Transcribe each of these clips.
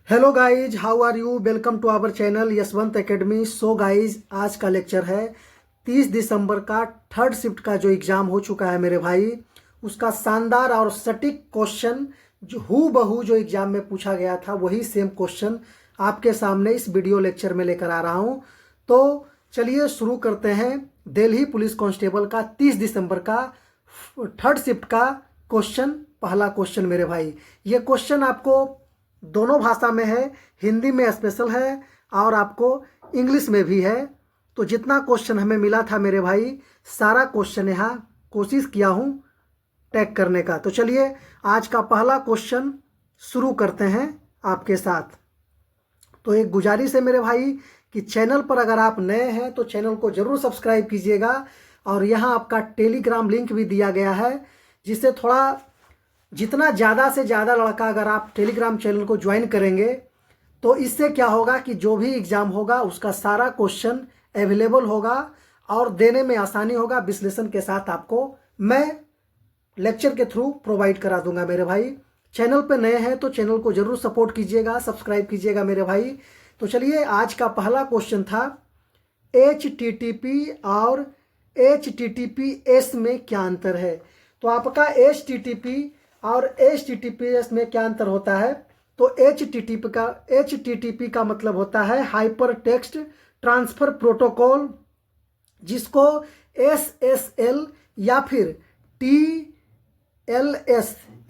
Hello guys, how are you? Welcome to our channel Yashwant academy. So guys, आज का lecture है 30 दिसंबर का third shift का जो एग्ज़ाम हो चुका है मेरे भाई, उसका शानदार और सटीक क्वेश्चन जो हू बहू जो एग्ज़ाम में पूछा गया था वही सेम क्वेश्चन आपके सामने इस वीडियो लेक्चर में लेकर आ रहा हूँ। तो चलिए शुरू करते हैं। दिल्ली पुलिस कांस्टेबल का 30 दिसंबर का थर्ड शिफ्ट का क्वेश्चन, पहला क्वेश्चन मेरे भाई। ये क्वेश्चन आपको दोनों भाषा में है, हिंदी में स्पेशल है और आपको इंग्लिश में भी है। तो जितना क्वेश्चन हमें मिला था मेरे भाई, सारा क्वेश्चन यहाँ कोशिश किया हूँ टैग करने का। तो चलिए आज का पहला क्वेश्चन शुरू करते हैं आपके साथ। तो एक गुजारिश है मेरे भाई कि चैनल पर अगर आप नए हैं तो चैनल को ज़रूर सब्सक्राइब कीजिएगा, और यहाँ आपका टेलीग्राम लिंक भी दिया गया है, जिससे थोड़ा जितना ज़्यादा से ज़्यादा लड़का अगर आप टेलीग्राम चैनल को ज्वाइन करेंगे तो इससे क्या होगा कि जो भी एग्ज़ाम होगा उसका सारा क्वेश्चन अवेलेबल होगा और देने में आसानी होगा। विश्लेषण के साथ आपको मैं लेक्चर के थ्रू प्रोवाइड करा दूंगा मेरे भाई। चैनल पे नए हैं तो चैनल को ज़रूर सपोर्ट कीजिएगा, सब्सक्राइब कीजिएगा मेरे भाई। तो चलिए आज का पहला क्वेश्चन था HTTP और HTTPS में क्या अंतर है। तो आपका HTTP और HTTPS में क्या अंतर होता है? तो HTTP का मतलब होता है हाइपर टेक्स्ट ट्रांसफर प्रोटोकॉल, जिसको SSL या फिर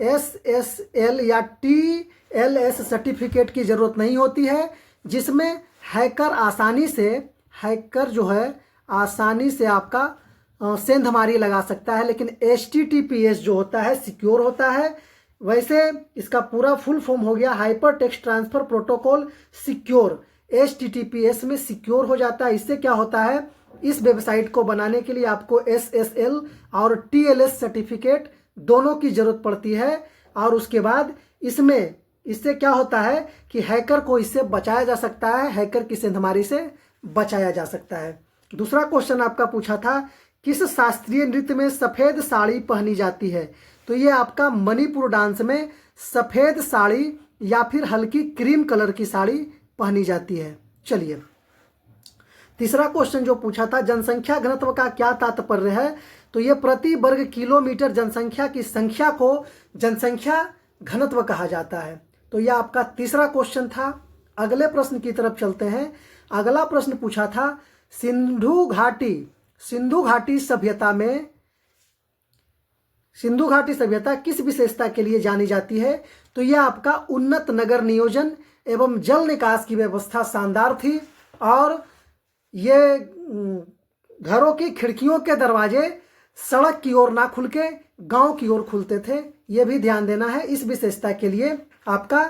SSL या TLS सर्टिफिकेट की ज़रूरत नहीं होती है, जिसमें हैकर जो है आसानी से आपका सेंधमारी लगा सकता है। लेकिन HTTPS जो होता है सिक्योर होता है। वैसे इसका पूरा फुल फॉर्म हो गया hyper text transfer protocol secure. HTTPS में सिक्योर हो जाता है। इससे क्या होता है, इस वेबसाइट को बनाने के लिए आपको SSL और TLS सर्टिफिकेट दोनों की ज़रूरत पड़ती है। और उसके बाद इससे क्या होता है कि हैकर को इससे बचाया जा सकता है, हैकर की सेंधमारी से बचाया जा सकता है। दूसरा क्वेश्चन आपका पूछा था किस शास्त्रीय नृत्य में सफ़ेद साड़ी पहनी जाती है। तो ये आपका मणिपुर डांस में सफ़ेद साड़ी या फिर हल्की क्रीम कलर की साड़ी पहनी जाती है। चलिए तीसरा क्वेश्चन जो पूछा था जनसंख्या घनत्व का क्या तात्पर्य है। तो ये प्रति वर्ग किलोमीटर जनसंख्या की संख्या को जनसंख्या घनत्व कहा जाता है। तो यह आपका तीसरा क्वेश्चन था। अगले प्रश्न की तरफ चलते हैं। अगला प्रश्न पूछा था सिंधु घाटी सभ्यता किस विशेषता के लिए जानी जाती है। तो यह आपका उन्नत नगर नियोजन एवं जल निकास की व्यवस्था शानदार थी, और ये घरों की खिड़कियों के दरवाजे सड़क की ओर ना खुल के गांव की ओर खुलते थे। ये भी ध्यान देना है। इस विशेषता के लिए आपका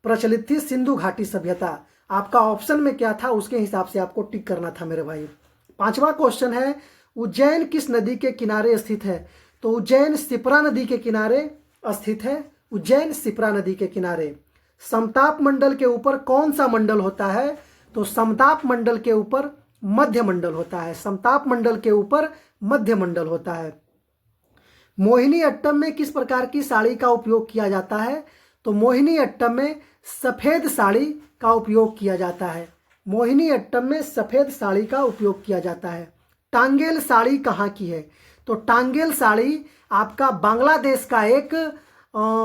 प्रचलित थी सिंधु घाटी सभ्यता। आपका ऑप्शन में क्या था उसके हिसाब से आपको टिक करना था मेरे भाई। पांचवा क्वेश्चन है उज्जैन किस नदी के किनारे स्थित है। तो उज्जैन शिप्रा नदी के किनारे स्थित है। उज्जैन शिप्रा नदी के किनारे। समताप मंडल के ऊपर कौन सा मंडल होता है। तो समताप मंडल के ऊपर मध्य मंडल होता है। समताप मंडल के ऊपर मध्य मंडल होता है। मोहिनी अट्टम में किस प्रकार की साड़ी का उपयोग किया जाता है। तो मोहिनी अट्टम में सफ़ेद साड़ी का उपयोग किया जाता है। मोहिनी अट्टम में सफ़ेद साड़ी का उपयोग किया जाता है। टांगेल साड़ी कहाँ की है। तो टांगेल साड़ी आपका बांग्लादेश का एक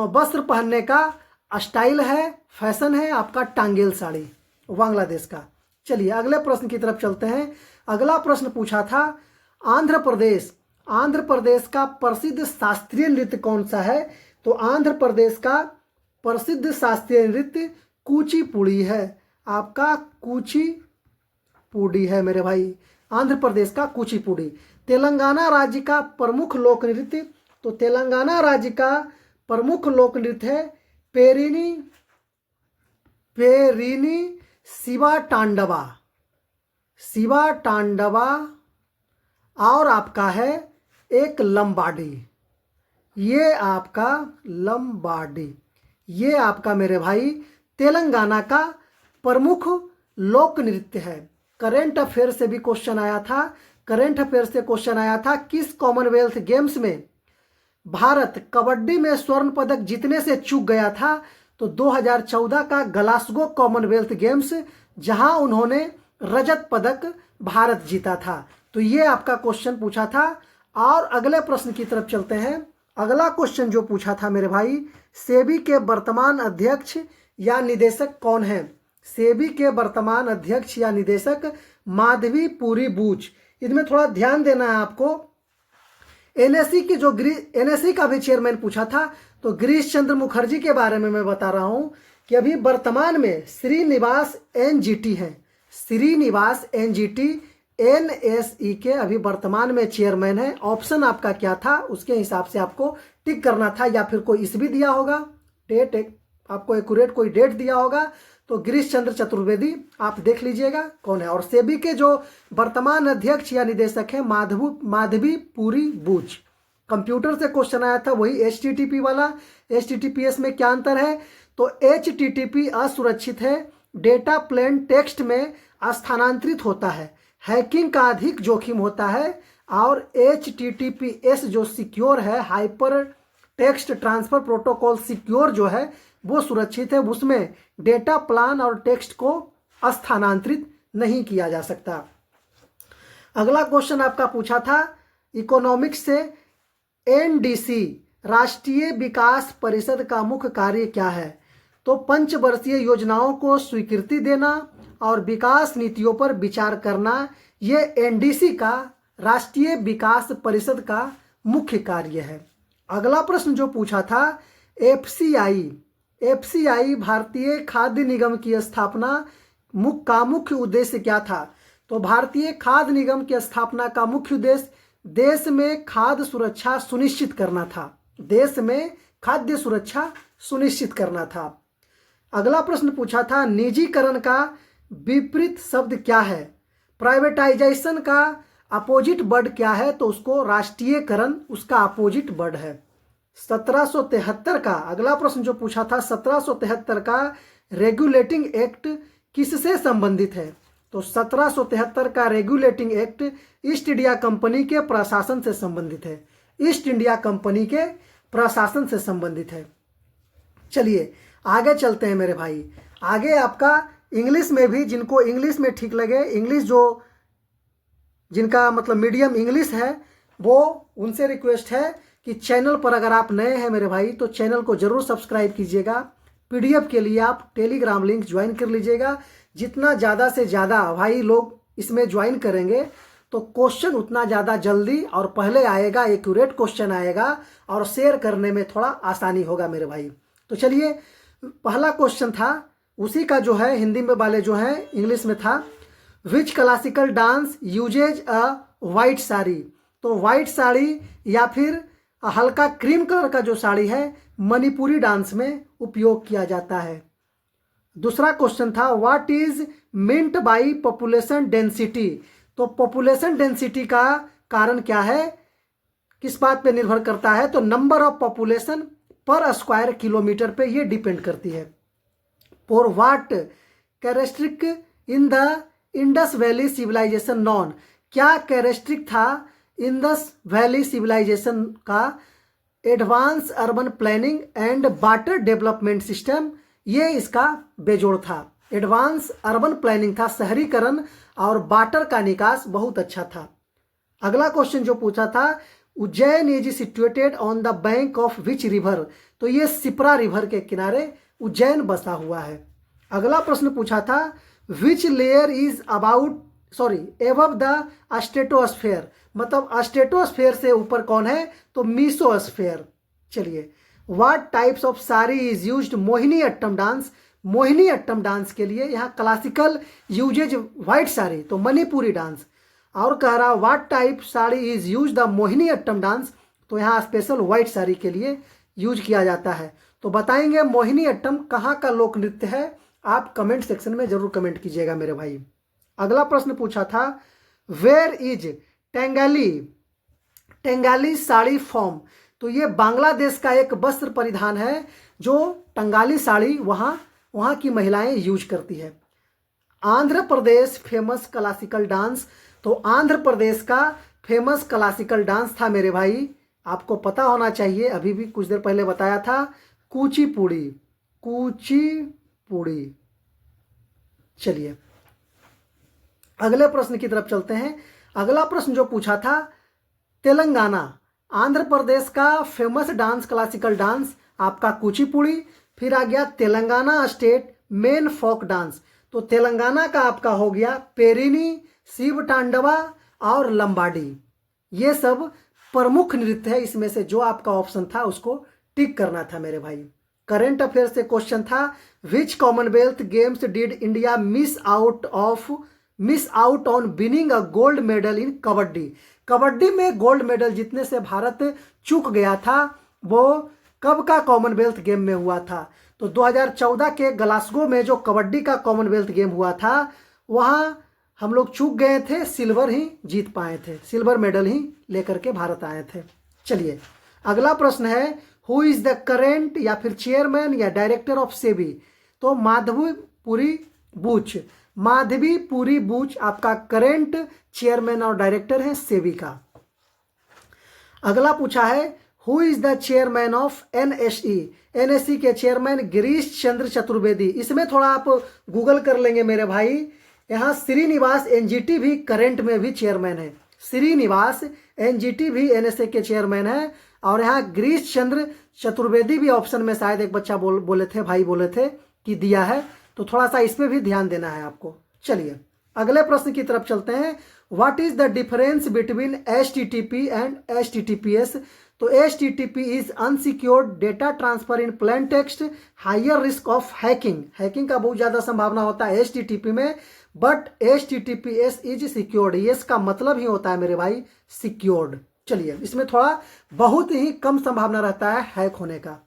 वस्त्र पहनने का स्टाइल है, फैशन है आपका टांगेल साड़ी बांग्लादेश का। चलिए अगले प्रश्न की तरफ चलते हैं। अगला प्रश्न पूछा था आंध्र प्रदेश का प्रसिद्ध शास्त्रीय नृत्य कौन सा है। तो आंध्र प्रदेश का प्रसिद्ध शास्त्रीय नृत्य कुचिपुड़ी है। आपका कुचिपुड़ी है मेरे भाई, आंध्र प्रदेश का कुचिपुड़ी। तेलंगाना राज्य का प्रमुख लोक नृत्य। तो तेलंगाना राज्य का प्रमुख लोक नृत्य है पेरिनी शिवा टांडवा और आपका है एक लंबाडी। ये आपका मेरे भाई तेलंगाना का प्रमुख लोक नृत्य है। करेंट अफेयर से भी क्वेश्चन आया था। किस कॉमनवेल्थ गेम्स में भारत कबड्डी में स्वर्ण पदक जीतने से चूक गया था। तो 2014 का ग्लासगो कॉमनवेल्थ गेम्स, जहां उन्होंने रजत पदक भारत जीता था। तो ये आपका क्वेश्चन पूछा था। और अगले प्रश्न की तरफ चलते हैं। अगला क्वेश्चन जो पूछा था मेरे भाई, सेबी के वर्तमान अध्यक्ष या निदेशक कौन है? सेबी के वर्तमान अध्यक्ष या निदेशक माधवी पुरी बूच। इनमें थोड़ा ध्यान देना है आपको। एनएससी की जो एनएससी का भी चेयरमैन पूछा था, तो गिरीश चंद्र मुखर्जी के बारे में मैं बता रहा हूं कि अभी वर्तमान में श्रीनिवास एनजीटी है। श्रीनिवास एनजीटी एनएसई के अभी वर्तमान में चेयरमैन है। ऑप्शन आपका क्या था उसके हिसाब से आपको टिक करना था, या फिर कोई ईस्वी दिया होगा, डेट आपको एक्यूरेट कोई डेट दिया होगा, तो गिरीश चंद्र चतुर्वेदी आप देख लीजिएगा कौन है। और सेबी के जो वर्तमान अध्यक्ष या निदेशक है माधवी पुरी बूच। कंप्यूटर से क्वेश्चन आया था, वही एचटीटीपी वाला। एचटीटीपीएस में क्या अंतर है? तो एचटीटीपी असुरक्षित है, डेटा प्लेन टेक्स्ट में स्थानांतरित होता है, हैकिंग का अधिक जोखिम होता है। और एचटीटीपीएस जो सिक्योर है, hyper text transfer protocol secure जो है वो सुरक्षित है, उसमें डेटा प्लान और टेक्स्ट को स्थानांतरित नहीं किया जा सकता। अगला क्वेश्चन आपका पूछा था इकोनॉमिक्स से, एनडीसी राष्ट्रीय विकास परिषद का मुख्य कार्य क्या है? तो पंचवर्षीय योजनाओं को स्वीकृति देना और विकास नीतियों पर विचार करना, ये एनडीसी का राष्ट्रीय विकास परिषद का मुख्य कार्य है। अगला प्रश्न जो पूछा था, एफसीआई भारतीय खाद्य निगम की स्थापना का मुख्य उद्देश्य क्या था? तो भारतीय खाद्य निगम की स्थापना का मुख्य उद्देश्य देश में खाद्य सुरक्षा सुनिश्चित करना था। देश में खाद्य सुरक्षा सुनिश्चित करना था। अगला प्रश्न पूछा था, निजीकरण का विपरीत शब्द क्या है? प्राइवेटाइजेशन का अपोजिट वर्ड क्या है? तो उसको राष्ट्रीयकरण उसका अपोजिट वर्ड है। 1773 का अगला प्रश्न जो पूछा था, 1773 का रेगुलेटिंग एक्ट किससे संबंधित है? तो 1773 का रेगुलेटिंग एक्ट ईस्ट इंडिया कंपनी के प्रशासन से संबंधित है। ईस्ट इंडिया कंपनी के प्रशासन से संबंधित है। चलिए आगे चलते हैं मेरे भाई। आगे आपका इंग्लिश में भी, जिनको इंग्लिश में ठीक लगे, इंग्लिश जो जिनका मतलब मीडियम इंग्लिश है, वो उनसे रिक्वेस्ट है कि चैनल पर अगर आप नए हैं मेरे भाई तो चैनल को जरूर सब्सक्राइब कीजिएगा। पीडीएफ के लिए आप टेलीग्राम लिंक ज्वाइन कर लीजिएगा। जितना ज़्यादा से ज़्यादा भाई लोग इसमें ज्वाइन करेंगे तो क्वेश्चन उतना ज़्यादा जल्दी और पहले आएगा, एक्यूरेट क्वेश्चन आएगा और शेयर करने में थोड़ा आसानी होगा मेरे भाई। तो चलिए, पहला क्वेश्चन था उसी का जो है हिंदी में वाले जो है इंग्लिश में था, which classical dance usage a white sari? तो वाइट साड़ी या फिर हल्का क्रीम कलर का जो साड़ी है मणिपुरी डांस में उपयोग किया जाता है। दूसरा क्वेश्चन था, what is meant by population density? तो पॉपुलेशन डेंसिटी का कारण क्या है, किस बात पे निर्भर करता है? तो नंबर ऑफ पॉपुलेशन पर स्क्वायर किलोमीटर पे ये डिपेंड करती है। For what characteristic in the Indus valley civilisation known? क्या कैरेक्टरिस्टिक था इंडस वैली सिविलाइजेशन का? Advance urban planning and water development system, ये इसका बेजोड़ था। एडवांस अर्बन प्लानिंग था, शहरीकरण और वाटर का निकास बहुत अच्छा था। अगला क्वेश्चन जो पूछा था, Ujjain is situated on the bank of which river? तो ये सिप्रा रिवर के किनारे उज्जैन बसा हुआ है। अगला प्रश्न पूछा था, which layer is above the stratosphere? मतलब स्ट्रेटोस्फेयर से ऊपर कौन है? तो मीसोस्फेयर। चलिए, what types of sari is used Mohiniattam dance? Mohiniattam dance के लिए यहाँ क्लासिकल यूजेज व्हाइट साड़ी, तो मणिपुरी डांस। और कह रहा what type sari is use the Mohiniattam dance? तो यहाँ स्पेशल व्हाइट साड़ी के लिए यूज किया जाता है। तो बताएंगे मोहिनी अट्टम कहाँ का लोक नृत्य है? आप कमेंट सेक्शन में जरूर कमेंट कीजिएगा मेरे भाई। अगला प्रश्न पूछा था, वेयर इज टेंगाली साड़ी फॉर्म? तो ये बांग्लादेश का एक वस्त्र परिधान है जो टंगाली साड़ी वहाँ की महिलाएं यूज करती है। Andhra Pradesh famous classical dance? तो आंध्र प्रदेश का फेमस क्लासिकल डांस था मेरे भाई, आपको पता होना चाहिए, अभी भी कुछ देर पहले बताया था, कुचिपुड़ी। कुचिपुड़ी। चलिए अगले प्रश्न की तरफ चलते हैं। अगला प्रश्न जो पूछा था, तेलंगाना आंध्र प्रदेश का फेमस डांस, क्लासिकल डांस आपका कुचिपुड़ी। फिर आ गया Telangana state main folk dance, तो तेलंगाना का आपका हो गया पेरिनी, शिव तांडवा और लंबाडी। ये सब प्रमुख नृत्य है। इसमें से जो आपका ऑप्शन था उसको टिक करना था मेरे भाई। करंट अफेयर से क्वेश्चन था, which Commonwealth Games did India miss out on winning a gold medal in kabaddi. Kabaddi में गोल्ड मेडल जीतने से भारत चूक गया था, वो कब का कॉमनवेल्थ गेम में हुआ था? तो 2014 के ग्लासगो में जो कबड्डी का कॉमनवेल्थ गेम हुआ था, वहाँ हम लोग चूक गए थे, सिल्वर ही जीत पाए थे, सिल्वर मेडल ही लेकर के भारत आए थे। चलिए अगला प्रश्न है, हु इज द करेंट या फिर चेयरमैन या डायरेक्टर ऑफ सेबी। तो माधवी पुरी बूच आपका करेंट चेयरमैन और डायरेक्टर है सेबी का। अगला पूछा है, who is the chairman of NSE. NSE के चेयरमैन गिरीश चंद्र चतुर्वेदी। इसमें थोड़ा आप गूगल कर लेंगे मेरे भाई। यहाँ श्रीनिवास एनजीटी भी करंट में भी चेयरमैन है। श्रीनिवास एनजीटी भी एनएसए के चेयरमैन है। और यहाँ गिरीश चंद्र चतुर्वेदी भी ऑप्शन में शायद एक बच्चा बोले थे कि दिया है, तो थोड़ा सा इस पे भी ध्यान देना है आपको। चलिए अगले प्रश्न की तरफ चलते हैं। What is the difference between HTTP and HTTPS। तो HTTP is unsecured data transfer in plain text, higher risk of hacking का बहुत ज्यादा संभावना होता है HTTP में, बट HTTPS इज सिक्योर्ड। ये इसका मतलब ही होता है मेरे भाई सिक्योर्ड। चलिए इसमें थोड़ा बहुत ही कम संभावना रहता है हैक होने का।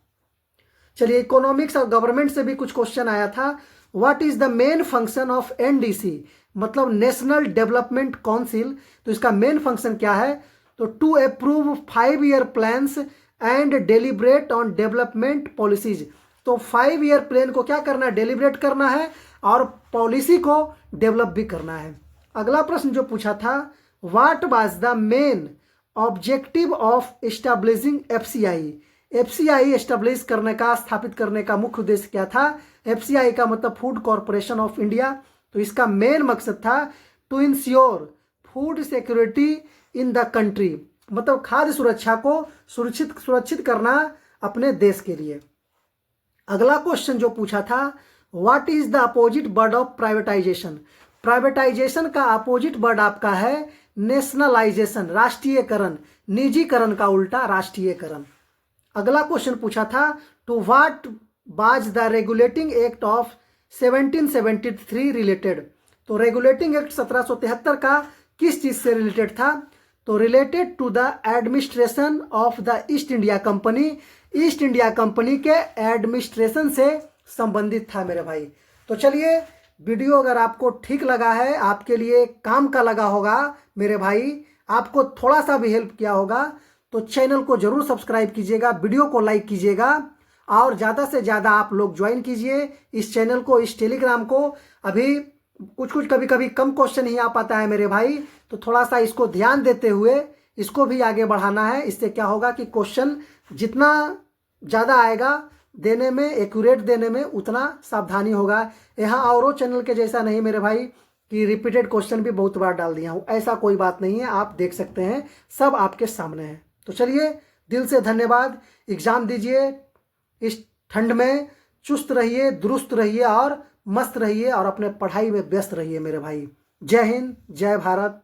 चलिए इकोनॉमिक्स और गवर्नमेंट से भी कुछ क्वेश्चन आया था। What is the main function of NDC, मतलब नेशनल डेवलपमेंट काउंसिल। तो इसका मेन फंक्शन क्या है? तो to approve 5-year plans and deliberate on development policies. तो 5-year प्लान को क्या करना है? डेलिब्रेट करना है और पॉलिसी को डेवलप भी करना है। अगला प्रश्न जो पूछा था, what was the main objective of establishing FCI। FCI establish करने का, स्थापित करने का मुख्य उद्देश्य क्या था? FCI का मतलब फूड कॉरपोरेशन ऑफ इंडिया। तो इसका मेन मकसद था to ensure food security in the country, मतलब खाद्य सुरक्षा को सुरक्षित करना अपने देश के लिए। अगला क्वेश्चन जो पूछा था, what is the opposite word of privatisation. Privatisation का अपोजिट वर्ड आपका है नेशनलाइजेशन, राष्ट्रीयकरण। निजीकरण का उल्टा राष्ट्रीयकरण। अगला क्वेश्चन पूछा था, to what was the regulating act of 1773 related. तो रेगुलेटिंग एक्ट 1773 का किस चीज से रिलेटेड था? तो related to the administration of the East India company. ईस्ट इंडिया कंपनी के एडमिनिस्ट्रेशन से संबंधित था मेरे भाई। तो चलिए वीडियो अगर आपको ठीक लगा है, आपके लिए काम का लगा होगा मेरे भाई, आपको थोड़ा सा भी हेल्प किया होगा, तो चैनल को जरूर सब्सक्राइब कीजिएगा, वीडियो को लाइक कीजिएगा और ज़्यादा से ज़्यादा आप लोग ज्वाइन कीजिए इस चैनल को, इस टेलीग्राम को। अभी कुछ कभी कभी कम क्वेश्चन ही आ पाता है मेरे भाई, तो थोड़ा सा इसको ध्यान देते हुए इसको भी आगे बढ़ाना है। इससे क्या होगा कि क्वेश्चन जितना ज़्यादा आएगा देने में, एक्यूरेट देने में, उतना सावधानी होगा। यहाँ औरों चैनल के जैसा नहीं मेरे भाई कि रिपीटेड क्वेश्चन भी बहुत बार डाल दिया हूँ, ऐसा कोई बात नहीं है। आप देख सकते हैं सब आपके सामने है। तो चलिए दिल से धन्यवाद। एग्जाम दीजिए, इस ठंड में चुस्त रहिए, दुरुस्त रहिए और मस्त रहिए और अपने पढ़ाई में व्यस्त रहिए मेरे भाई। जय हिंद, जय भारत।